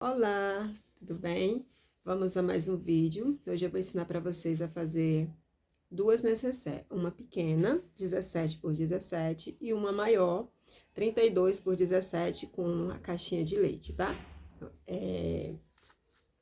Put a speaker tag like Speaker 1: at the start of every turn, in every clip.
Speaker 1: Olá, tudo bem? Vamos a mais um vídeo. Hoje eu vou ensinar para vocês a fazer duas necessaires, uma pequena, 17 por 17, e uma maior, 32 por 17, com a caixinha de leite, tá?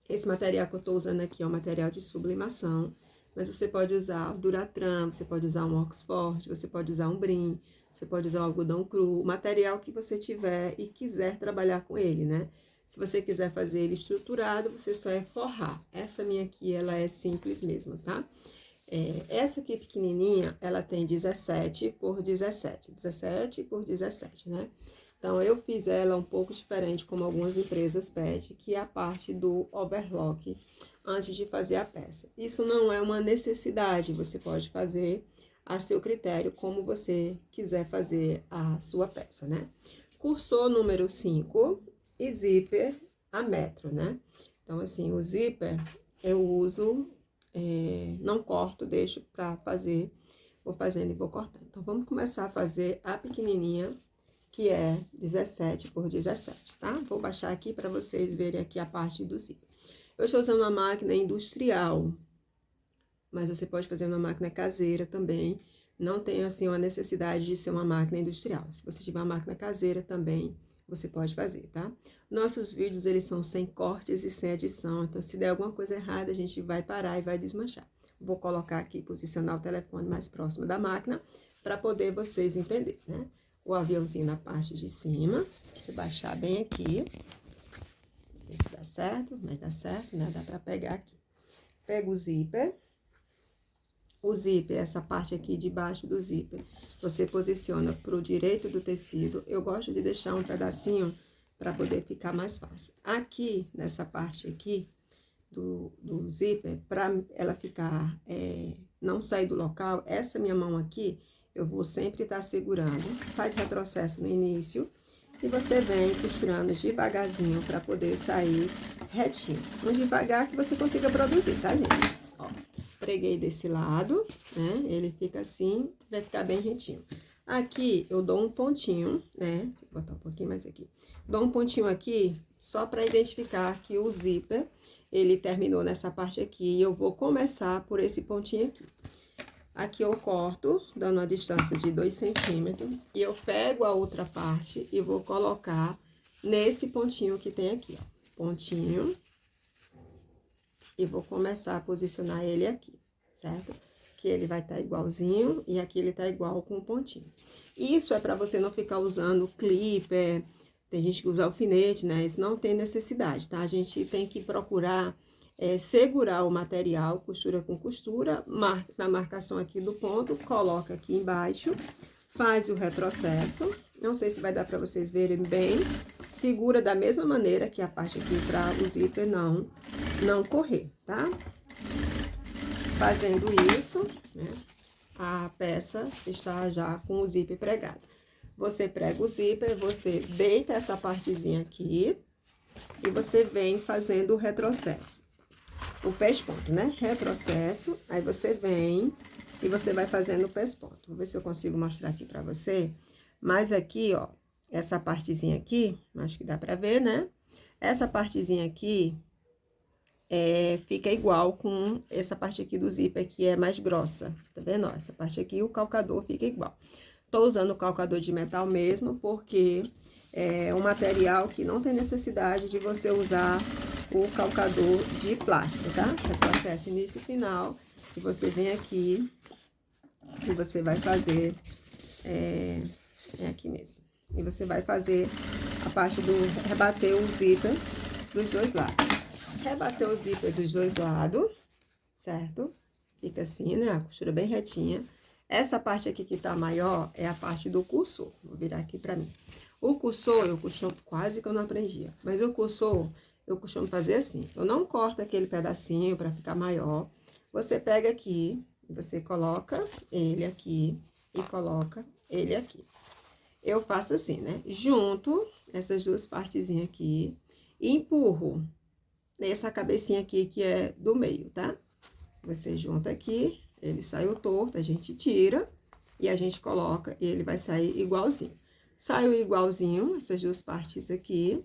Speaker 1: Esse material que eu tô usando aqui é um material de sublimação, mas você pode usar o Duratran, você pode usar um Oxford, você pode usar um Brim, você pode usar o algodão cru, o material que você tiver e quiser trabalhar com ele, né? Se você quiser fazer ele estruturado, você só é forrar. Essa minha aqui, ela é simples mesmo, tá? Essa aqui pequenininha, ela tem 17 por 17, 17 por 17, né? Então, eu fiz ela um pouco diferente, como algumas empresas pedem, que é a parte do overlock, antes de fazer a peça. Isso não é uma necessidade, você pode fazer a seu critério, como você quiser fazer a sua peça, né? Cursor número 5 e zíper a metro, né? Então, assim, o zíper eu uso, não corto, deixo pra fazer, vou fazendo e vou cortando. Então, vamos começar a fazer a pequenininha, que é 17 por 17, tá? Vou baixar aqui para vocês verem aqui a parte do zíper. Eu estou usando uma máquina industrial, mas você pode fazer uma máquina caseira também. Não tem, assim, uma necessidade de ser uma máquina industrial. Se você tiver uma máquina caseira também, você pode fazer, tá? Nossos vídeos, eles são sem cortes e sem edição, então se der alguma coisa errada, a gente vai parar e vai desmanchar. Vou colocar aqui, posicionar o telefone mais próximo da máquina, para poder vocês entenderem, né? O aviãozinho na parte de cima, deixa eu baixar bem aqui, ver se dá certo, mas dá certo, né? Dá pra pegar aqui. Pega o zíper, essa parte aqui de baixo do zíper, você posiciona pro direito do tecido. Eu gosto de deixar um pedacinho para poder ficar mais fácil. Aqui, nessa parte aqui do zíper, para ela ficar, não sair do local, essa minha mão aqui, eu vou sempre estar segurando, faz retrocesso no início, e você vem costurando devagarzinho para poder sair retinho. Um devagar que você consiga produzir, tá, gente? Ó, preguei desse lado, né? Ele fica assim, vai ficar bem retinho. Aqui, eu dou um pontinho, né? Vou botar um pouquinho mais aqui. Dou um pontinho aqui, só para identificar que o zíper, ele terminou nessa parte aqui, e eu vou começar por esse pontinho aqui. Aqui eu corto, dando uma distância de 2 centímetros, e eu pego a outra parte e vou colocar nesse pontinho que tem aqui, ó. Pontinho. E vou começar a posicionar ele aqui, certo? Que ele vai estar igualzinho, e aqui ele tá igual com o pontinho. Isso é para você não ficar usando clipper, tem gente que usa alfinete, né? Isso não tem necessidade, tá? A gente tem que procurar segurar o material, costura com costura, na marcação aqui do ponto, coloca aqui embaixo, faz o retrocesso. Não sei se vai dar para vocês verem bem. Segura da mesma maneira que a parte aqui para o zíper não correr, tá? Fazendo isso, né, a peça está já com o zíper pregado. Você prega o zíper, você deita essa partezinha aqui e você vem fazendo o retrocesso. O pesponto, né? Retrocesso, aí você vem e você vai fazendo o pesponto. Vou ver se eu consigo mostrar aqui pra você. Mas aqui, ó, essa partezinha aqui, acho que dá pra ver, né? Essa partezinha aqui fica igual com essa parte aqui do zíper, que é mais grossa, tá vendo? Ó, essa parte aqui, o calcador fica igual. Tô usando o calcador de metal mesmo, porque é um material que não tem necessidade de você usar o calcador de plástico, tá? Retrocesso início e final, e você vem aqui e você vai fazer, aqui mesmo. E você vai fazer a parte do rebater o zíper dos dois lados. Rebater o zíper dos dois lados, certo? Fica assim, né? A costura bem retinha. Essa parte aqui que tá maior é a parte do cursor. Vou virar aqui pra mim. O cursor, eu costumo, quase que eu não aprendia, mas o cursor, eu costumo fazer assim. Eu não corto aquele pedacinho pra ficar maior. Você pega aqui, você coloca ele aqui e coloca ele aqui. Eu faço assim, né? Junto essas duas partezinhas aqui e empurro nessa cabecinha aqui que é do meio, tá? Você junta aqui, ele saiu torto, a gente tira e a gente coloca e ele vai sair igualzinho. Saiu igualzinho, essas duas partes aqui,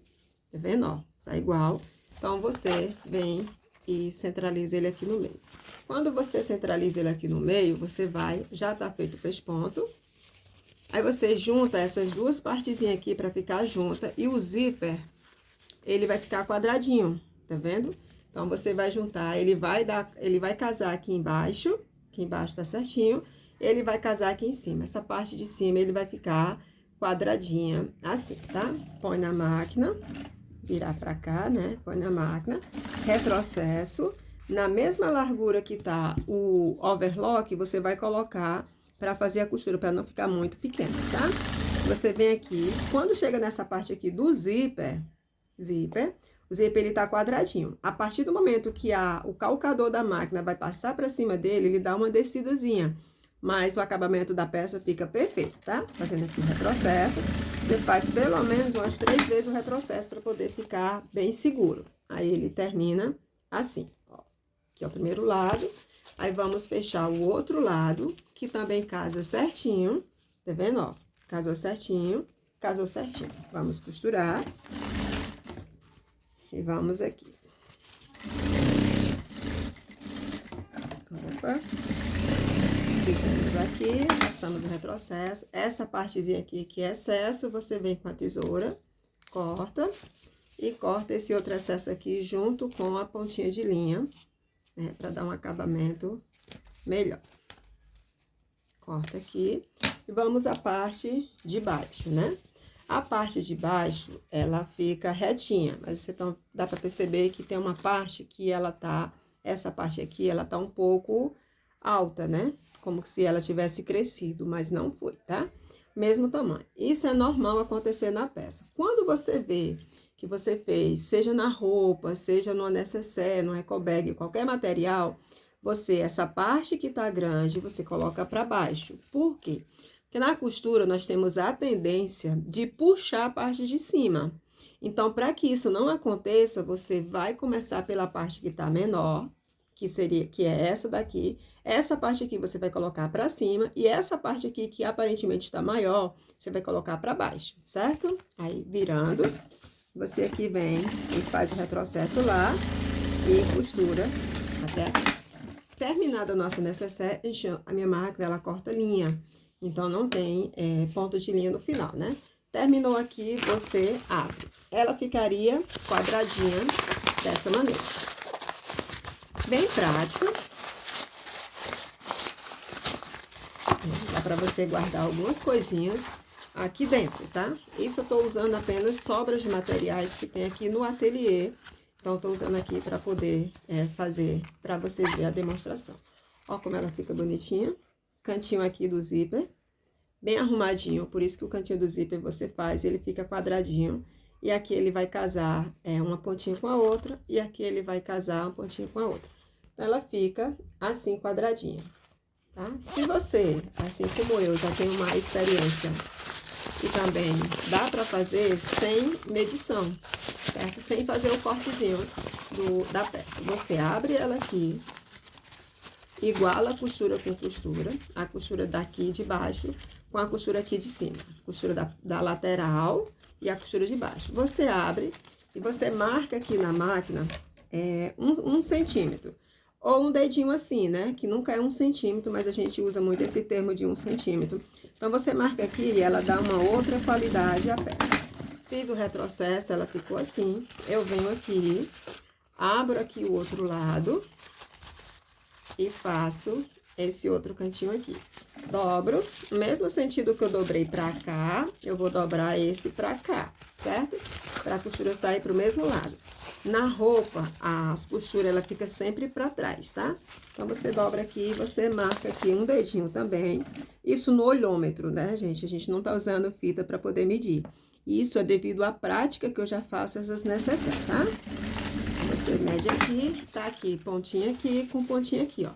Speaker 1: tá vendo, ó? sai igual. Então, você vem e centraliza ele aqui no meio. Quando você centraliza ele aqui no meio, você vai, já tá feito o pesponto. Aí, você junta essas duas partezinhas aqui pra ficar junta. E o zíper, ele vai ficar quadradinho, tá vendo? Então, você vai juntar, ele vai casar aqui embaixo tá certinho. Ele vai casar aqui em cima. Essa parte de cima, ele vai ficar quadradinha, assim, tá? Põe na máquina, virar pra cá, né? Põe na máquina, retrocesso. Na mesma largura que tá o overlock, você vai colocar pra fazer a costura, pra não ficar muito pequena, tá? Você vem aqui, quando chega nessa parte aqui do zíper, o zíper ele tá quadradinho. A partir do momento que o calcador da máquina vai passar pra cima dele, ele dá uma descidazinha. Mas o acabamento da peça fica perfeito, tá? Fazendo aqui o retrocesso. Você faz pelo menos umas 3 vezes o retrocesso para poder ficar bem seguro. Aí, ele termina assim, ó. Aqui é o primeiro lado. Aí, vamos fechar o outro lado, que também casa certinho. Tá vendo, ó? Casou certinho, casou certinho. Vamos costurar. E vamos aqui. Opa. Fizemos aqui, passamos o retrocesso. Essa partezinha aqui que é excesso, você vem com a tesoura, corta. E corta esse outro excesso aqui junto com a pontinha de linha, né? Pra dar um acabamento melhor. Corta aqui. E vamos à parte de baixo, né? A parte de baixo, ela fica retinha. Mas você dá pra perceber que tem uma parte que ela tá... Essa parte aqui, ela tá um pouco... alta, né? Como se ela tivesse crescido, mas não foi, tá? Mesmo tamanho. Isso é normal acontecer na peça. Quando você vê que você fez, seja na roupa, seja no necessaire, no ecobag, qualquer material, essa parte que tá grande, você coloca pra baixo. Por quê? Porque na costura, nós temos a tendência de puxar a parte de cima. Então, para que isso não aconteça, você vai começar pela parte que tá menor, que é essa daqui. Essa parte aqui você vai colocar pra cima e essa parte aqui que aparentemente está maior, você vai colocar pra baixo, certo? Aí, virando, você aqui vem e faz o retrocesso lá e costura até aqui. Terminada a nossa necessaire, a minha máquina, ela corta linha, então não tem ponto de linha no final, né? Terminou aqui, você abre. Ela ficaria quadradinha dessa maneira. Bem prática. Dá pra você guardar algumas coisinhas aqui dentro, tá? Isso eu tô usando apenas sobras de materiais que tem aqui no ateliê. Então, eu tô usando aqui pra poder fazer, pra vocês verem a demonstração. Ó como ela fica bonitinha. Cantinho aqui do zíper, bem arrumadinho. Por isso que o cantinho do zíper você faz, ele fica quadradinho. E aqui ele vai casar uma pontinha com a outra, e aqui ele vai casar uma pontinha com a outra. Então, ela fica assim, quadradinha, tá? Se você, assim como eu, já tem uma experiência e também dá pra fazer sem medição, certo? Sem fazer o cortezinho da peça. Você abre ela aqui, iguala a costura com costura, a costura daqui de baixo com a costura aqui de cima. Costura da lateral e a costura de baixo. Você abre e você marca aqui na máquina 1 centímetro. Ou um dedinho assim, né? Que nunca é 1 centímetro, mas a gente usa muito esse termo de 1 centímetro. Então, você marca aqui e ela dá uma outra qualidade à peça. Fiz o retrocesso, ela ficou assim. Eu venho aqui, abro aqui o outro lado e faço esse outro cantinho aqui. Dobro, no mesmo sentido que eu dobrei pra cá, eu vou dobrar esse pra cá, certo? Pra costura sair pro mesmo lado. Na roupa, as costuras, ela fica sempre pra trás, tá? Então, você dobra aqui, você marca aqui um dedinho também. Isso no olhômetro, né, gente? A gente não tá usando fita pra poder medir. Isso é devido à prática que eu já faço essas necessárias, tá? Você mede aqui, tá aqui, pontinha aqui com pontinha aqui, ó.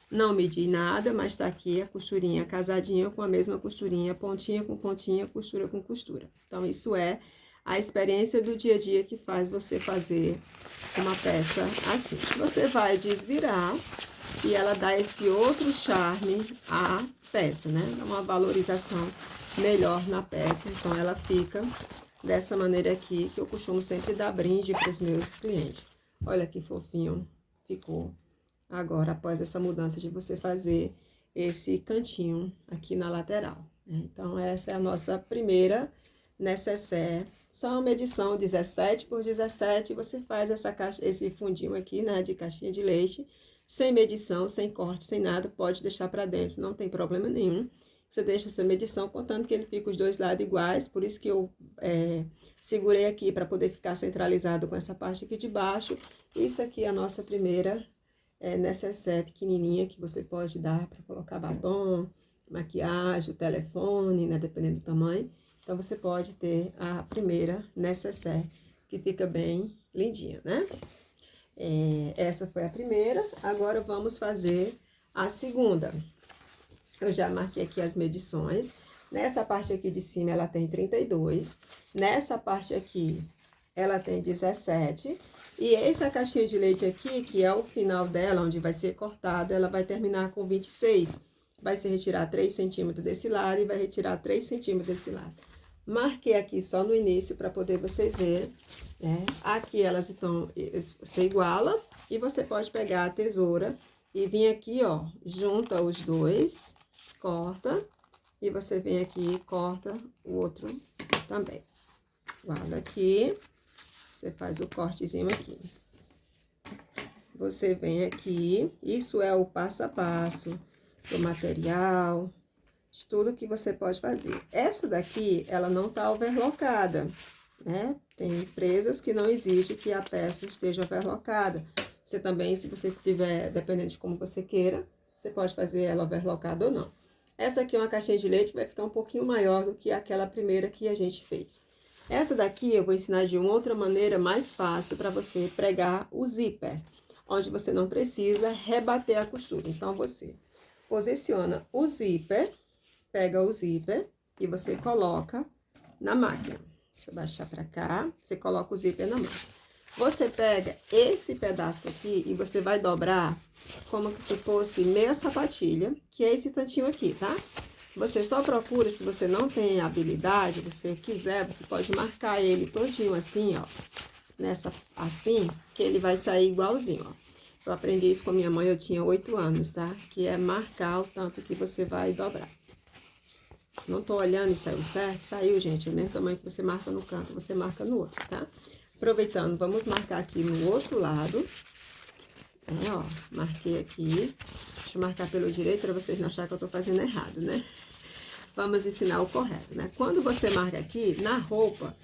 Speaker 1: Não medi nada, mas tá aqui a costurinha casadinha com a mesma costurinha, pontinha com pontinha, costura com costura. Então, isso é a experiência do dia a dia que faz você fazer uma peça assim. Você vai desvirar e ela dá esse outro charme à peça, né? Dá uma valorização melhor na peça, então ela fica dessa maneira aqui, que eu costumo sempre dar brinde para os meus clientes. Olha que fofinho ficou agora, após essa mudança de você fazer esse cantinho aqui na lateral, né? Então, essa é a nossa primeira necessaire. Só uma medição 17 por 17, você faz esse fundinho aqui, né, de caixinha de leite, sem medição, sem corte, sem nada, pode deixar para dentro, não tem problema nenhum. Você deixa essa medição, contando que ele fica os dois lados iguais, por isso que eu segurei aqui para poder ficar centralizado com essa parte aqui de baixo. Isso aqui é a nossa primeira necessaire pequenininha, que você pode dar para colocar batom, maquiagem, telefone, né, dependendo do tamanho. Então, você pode ter a primeira necessaire, que fica bem lindinha, né? Essa foi a primeira, agora vamos fazer a segunda. Eu já marquei aqui as medições. Nessa parte aqui de cima, ela tem 32. Nessa parte aqui, ela tem 17. E essa caixinha de leite aqui, que é o final dela, onde vai ser cortada, ela vai terminar com 26. Vai se retirar 3 centímetros desse lado e vai retirar 3 centímetros desse lado. Marquei aqui só no início para poder vocês verem, né? Aqui elas estão, você iguala e você pode pegar a tesoura e vir aqui, ó, junta os dois, corta e você vem aqui e corta o outro também. Guarda aqui, você faz o cortezinho aqui. Você vem aqui, isso é o passo a passo do material, de tudo que você pode fazer. Essa daqui, ela não tá overlocada, né? Tem empresas que não exige que a peça esteja overlocada. Você também, se você tiver, dependendo de como você queira, você pode fazer ela overlocada ou não. Essa aqui é uma caixinha de leite que vai ficar um pouquinho maior do que aquela primeira que a gente fez. Essa daqui eu vou ensinar de uma outra maneira mais fácil para você pregar o zíper, onde você não precisa rebater a costura. Então, você posiciona o zíper, pega o zíper e você coloca na máquina. Deixa eu baixar pra cá, você coloca o zíper na máquina. Você pega esse pedaço aqui e você vai dobrar como se fosse meia sapatilha, que é esse tantinho aqui, tá? Você só procura, se você não tem habilidade, você quiser, você pode marcar ele todinho assim, ó. Nessa, assim, que ele vai sair igualzinho, ó. Eu aprendi isso com minha mãe, eu tinha 8 anos, tá? Que é marcar o tanto que você vai dobrar. Não tô olhando e saiu certo? Saiu, gente. É o mesmo tamanho que você marca no canto, você marca no outro, tá? Aproveitando, vamos marcar aqui no outro lado. Ó, marquei aqui. Deixa eu marcar pelo direito para vocês não acharem que eu tô fazendo errado, né? Vamos ensinar o correto, né? Quando você marca aqui, na roupa,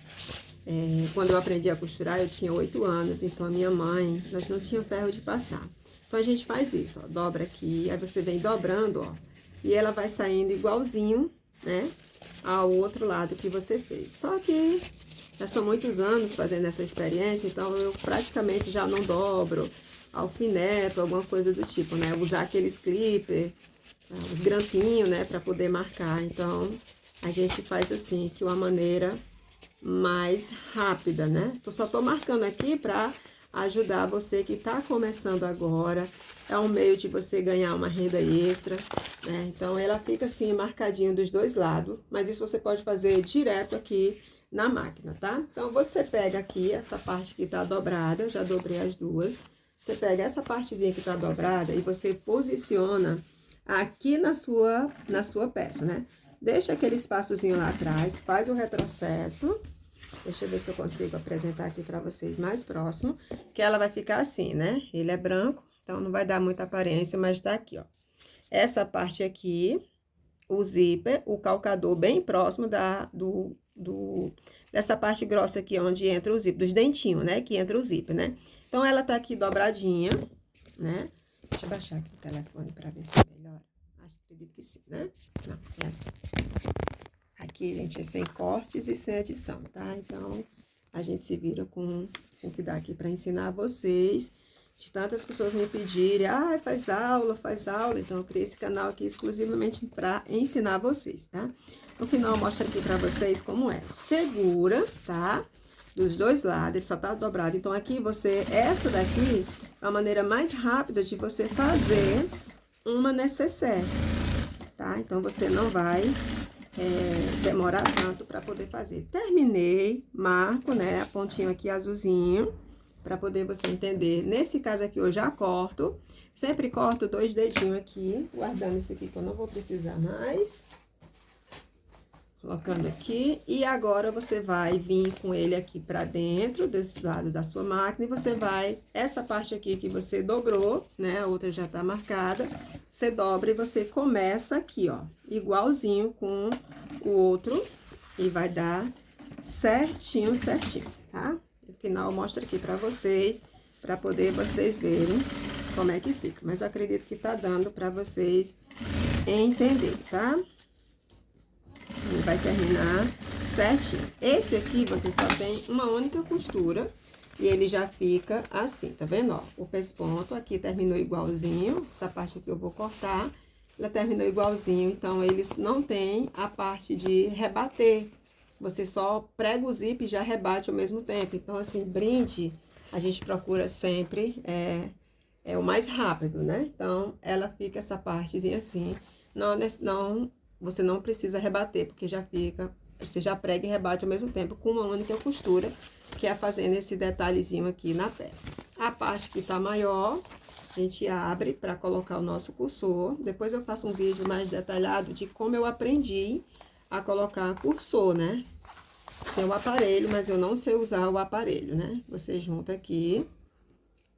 Speaker 1: quando eu aprendi a costurar, eu tinha 8 anos, então a minha mãe, nós não tínhamos ferro de passar. Então, a gente faz isso, ó, dobra aqui, aí você vem dobrando, ó, e ela vai saindo igualzinho, né, ao outro lado que você fez. Só que já são muitos anos fazendo essa experiência, então eu praticamente já não dobro, alfineto, alguma coisa do tipo, né, usar aqueles clipper, os grampinhos, né, para poder marcar. Então, a gente faz assim, que uma maneira mais rápida, né? Só tô marcando aqui para ajudar você que tá começando agora. É um meio de você ganhar uma renda extra, né? Então, ela fica assim, marcadinho dos dois lados, mas isso você pode fazer direto aqui na máquina, tá? Então, você pega aqui essa parte que tá dobrada, eu já dobrei as duas. Você pega essa partezinha que tá dobrada e você posiciona aqui na sua peça, né? Deixa aquele espaçozinho lá atrás, faz o retrocesso. Deixa eu ver se eu consigo apresentar aqui pra vocês mais próximo. Que ela vai ficar assim, né? Ele é branco, então não vai dar muita aparência, mas tá aqui, ó. Essa parte aqui, o zíper, o calcador bem próximo dessa parte grossa aqui, onde entra o zíper, dos dentinhos, né? Que entra o zíper, né? Então, ela tá aqui dobradinha, né? Deixa eu baixar aqui o telefone pra ver se melhora. Acredito que sim, né? Não, é assim. Aqui, gente, é sem cortes e sem edição, tá? Então, a gente se vira com o que dá aqui pra ensinar vocês. De tantas pessoas me pedirem, faz aula, faz aula. Então, eu criei esse canal aqui exclusivamente pra ensinar vocês, tá? No final, eu mostro aqui pra vocês como é. Segura, tá? Dos dois lados, ele só tá dobrado. Então, aqui essa daqui é a maneira mais rápida de você fazer uma necessaire, tá? Então, você não vai demorar tanto para poder fazer. Terminei, marco, né, a pontinha aqui azulzinho, para poder você entender. Nesse caso aqui eu já corto, sempre corto 2 dedinhos aqui, guardando esse aqui que eu não vou precisar mais. Colocando aqui, e agora você vai vir com ele aqui pra dentro, desse lado da sua máquina, e você vai, essa parte aqui que você dobrou, né, a outra já tá marcada, você dobra e você começa aqui, ó, igualzinho com o outro, e vai dar certinho, certinho, tá? No final eu mostro aqui pra vocês, pra poder vocês verem como é que fica, mas eu acredito que tá dando pra vocês entenderem, tá? Ele vai terminar certinho. Esse aqui, você só tem uma única costura. E ele já fica assim, tá vendo, ó? O pesponto aqui terminou igualzinho. Essa parte aqui eu vou cortar. Ela terminou igualzinho, então eles não tem a parte de rebater. Você só prega o zíper e já rebate ao mesmo tempo. Então, assim, brinde, a gente procura sempre o mais rápido, né? Então, ela fica essa partezinha assim. Você não precisa rebater, porque já fica, você já prega e rebate ao mesmo tempo com uma única costura, que é fazendo esse detalhezinho aqui na peça. A parte que tá maior, a gente abre para colocar o nosso cursor. Depois eu faço um vídeo mais detalhado de como eu aprendi a colocar cursor, né? Tem o aparelho, mas eu não sei usar o aparelho, né? Você junta aqui,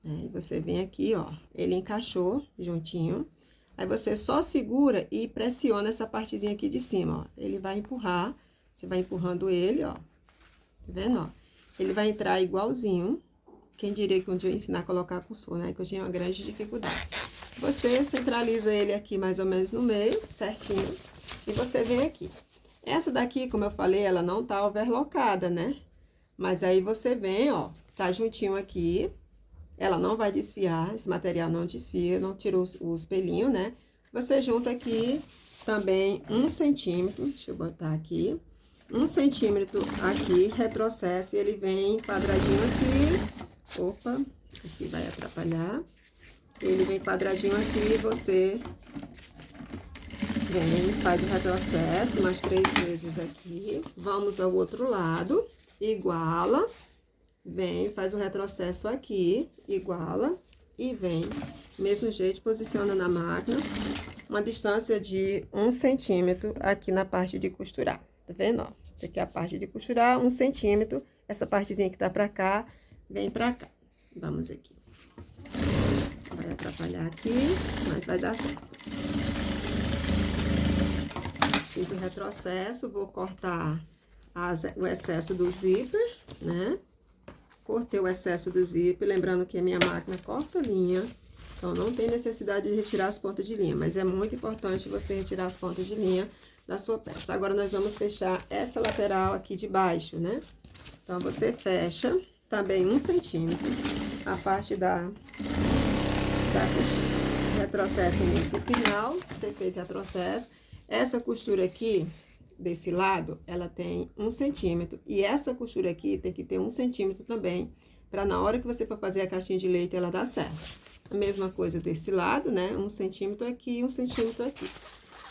Speaker 1: e você vem aqui, ó, ele encaixou juntinho. Aí, você só segura e pressiona essa partezinha aqui de cima, ó. Ele vai empurrar, você vai empurrando ele, ó. Tá vendo, ó? Ele vai entrar igualzinho. Quem diria que um dia eu ensinar a colocar cursor, né? Que eu tinha uma grande dificuldade. Você centraliza ele aqui mais ou menos no meio, certinho. E você vem aqui. Essa daqui, como eu falei, ela não tá overlocada, né? Mas aí você vem, ó, tá juntinho aqui. Ela não vai desfiar, esse material não desfia, não tirou os pelinhos, né? Você junta aqui também 1 centímetro, deixa eu botar aqui, 1 centímetro aqui, retrocessa e ele vem quadradinho aqui. Opa, aqui vai atrapalhar. Ele vem quadradinho aqui e você vem, faz o retrocesso umas 3 vezes aqui. Vamos ao outro lado, iguala. Vem, faz o retrocesso aqui, iguala, e vem, mesmo jeito, posiciona na máquina, uma distância de 1 centímetro aqui na parte de costurar, tá vendo, ó? Essa aqui é a parte de costurar, 1 centímetro, essa partezinha que tá pra cá, vem pra cá. Vamos aqui. Vai atrapalhar aqui, mas vai dar certo. Fiz o retrocesso, vou cortar o excesso do zíper, né? Cortei o excesso do zíper, lembrando que a minha máquina corta linha, então não tem necessidade de retirar as pontas de linha, mas é muito importante você retirar as pontas de linha da sua peça. Agora, nós vamos fechar essa lateral aqui de baixo, né? Então, você fecha também 1 centímetro a parte da costura. Retrocesso nesse final, você fez retrocesso. Essa costura aqui, desse lado, ela tem 1 centímetro. E essa costura aqui tem que ter 1 centímetro também, para na hora que você for fazer a caixinha de leite, ela dar certo. A mesma coisa desse lado, né? 1 centímetro aqui, 1 centímetro aqui.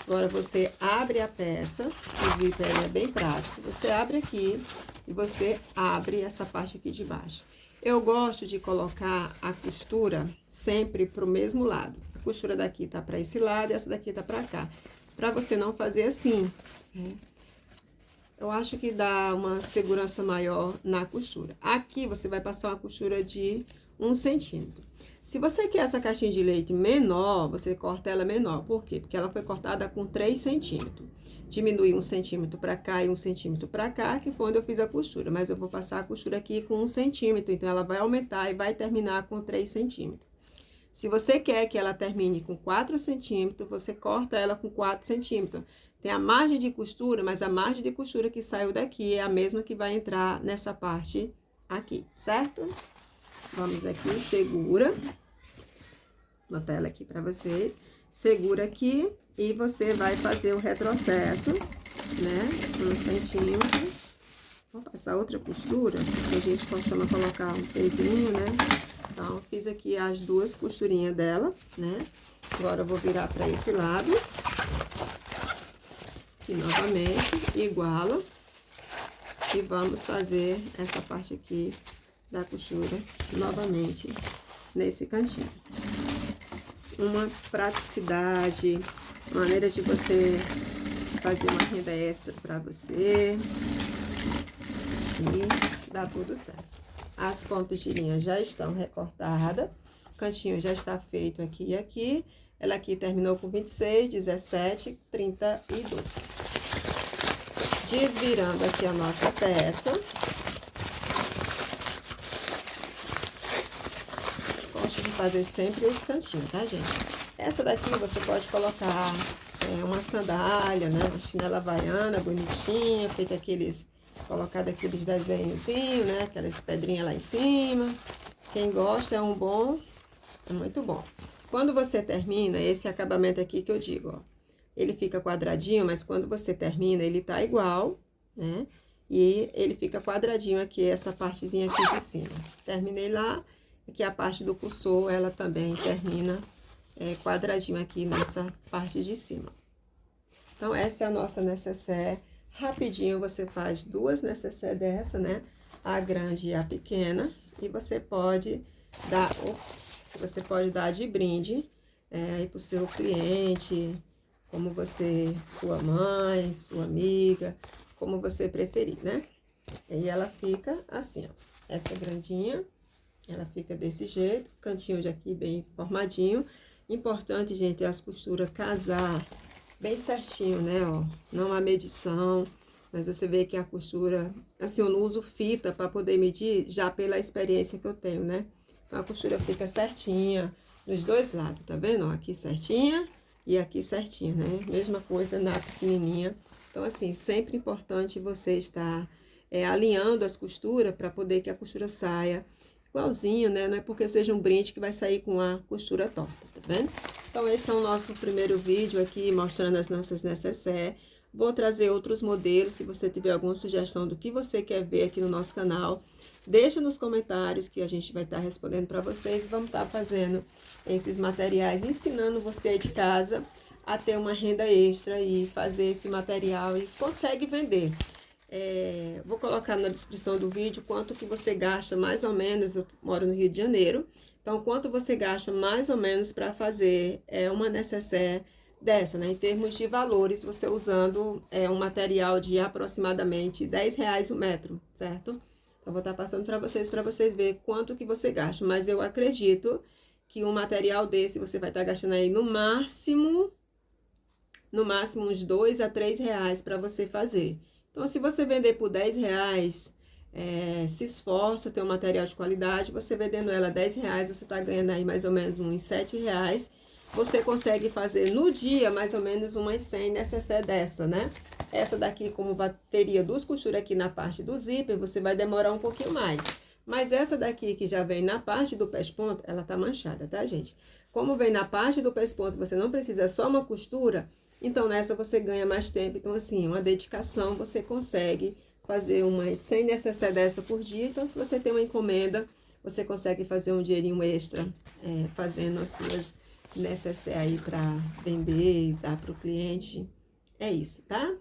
Speaker 1: Agora, você abre a peça, esse zíper é bem prático. Você abre aqui e você abre essa parte aqui de baixo. Eu gosto de colocar a costura sempre pro mesmo lado. A costura daqui tá para esse lado e essa daqui tá para cá. Para você não fazer assim, né? Eu acho que dá uma segurança maior na costura. Aqui, você vai passar uma costura de 1 centímetro. Se você quer essa caixinha de leite menor, você corta ela menor. Por quê? Porque ela foi cortada com 3 centímetros. Diminui 1 centímetro para cá e 1 centímetro para cá, que foi onde eu fiz a costura. Mas eu vou passar a costura aqui com 1 centímetro, então ela vai aumentar e vai terminar com 3 centímetros. Se você quer que ela termine com 4 centímetros, você corta ela com 4 centímetros. Tem a margem de costura, mas a margem de costura que saiu daqui é a mesma que vai entrar nessa parte aqui, certo? Vamos aqui, segura. Vou botar ela aqui pra vocês. Segura aqui e você vai fazer o retrocesso, né? 1 centímetro. Vou passar outra costura, porque a gente costuma colocar um pezinho, né? Então, fiz aqui as 2 costurinhas dela, né? Agora, eu vou virar para esse lado. aqui novamente, iguala. E vamos fazer essa parte aqui da costura novamente nesse cantinho. Uma praticidade, maneira de você fazer uma renda extra para você. E dá tudo certo. As pontas de linha já estão recortadas. O cantinho já está feito aqui e aqui. Ela aqui terminou com 26, 17, 32. Desvirando aqui a nossa peça. Gosto de fazer sempre os cantinhos, tá, gente? Essa daqui você pode colocar uma sandália, né? Uma chinela havaiana bonitinha, feita aqueles... colocado aqueles desenhozinhos, né? Aquelas pedrinhas lá em cima. Quem gosta é muito bom. Quando você termina, esse acabamento aqui que eu digo, ó. Ele fica quadradinho, mas quando você termina, ele tá igual, né? E ele fica quadradinho aqui, essa partezinha aqui de cima. Terminei lá, aqui a parte do cursor, ela também termina quadradinho aqui nessa parte de cima. Então, essa é a nossa necessaire. Rapidinho você faz 2 necessaire dessa, né? A grande e a pequena. E você pode dar de brinde aí pro seu cliente, como você, sua mãe, sua amiga, como você preferir, né? E ela fica assim, ó. Essa grandinha, ela fica desse jeito, cantinho de aqui bem formadinho. Importante, gente, é as costuras casar bem certinho, né, ó. Não há medição, mas você vê que a costura, assim, eu não uso fita para poder medir, já pela experiência que eu tenho, né? Então, a costura fica certinha nos dois lados, tá vendo? Ó, aqui certinha e aqui certinha, né? Mesma coisa na pequenininha. Então, assim, sempre importante você estar alinhando as costuras para poder que a costura saia igualzinho, né? Não é porque seja um brinde que vai sair com a costura torta, tá vendo? Então, esse é o nosso primeiro vídeo aqui, mostrando as nossas necessaire. Vou trazer outros modelos, se você tiver alguma sugestão do que você quer ver aqui no nosso canal, deixa nos comentários que a gente vai estar respondendo para vocês. Vamos estar fazendo esses materiais, ensinando você aí de casa a ter uma renda extra e fazer esse material e consegue vender. Vou colocar na descrição do vídeo quanto que você gasta mais ou menos. Eu moro no Rio de Janeiro, então quanto você gasta mais ou menos para fazer uma necessaire dessa, né? Em termos de valores, você usando um material de aproximadamente R$10 o metro, certo? Então, vou estar passando para vocês verem quanto que você gasta. Mas eu acredito que um material desse você vai estar gastando aí no máximo uns R$2 a R$3 para você fazer. Então, se você vender por R$10, se esforça, tem um material de qualidade, você vendendo ela R$10, você está ganhando aí mais ou menos uns R$7. Você consegue fazer no dia mais ou menos umas 100 necessaire dessa, né? Essa daqui, como teria 2 costuras aqui na parte do zíper, você vai demorar um pouquinho mais. Mas essa daqui, que já vem na parte do pés-ponto, ela tá manchada, tá, gente? Como vem na parte do pés-ponto, você não precisa só uma costura, então nessa você ganha mais tempo. Então, assim, uma dedicação, você consegue fazer umas 100 necessaire dessa por dia. Então, se você tem uma encomenda, você consegue fazer um dinheirinho extra fazendo as suas necessaire aí para vender e dar para o cliente. É isso, tá?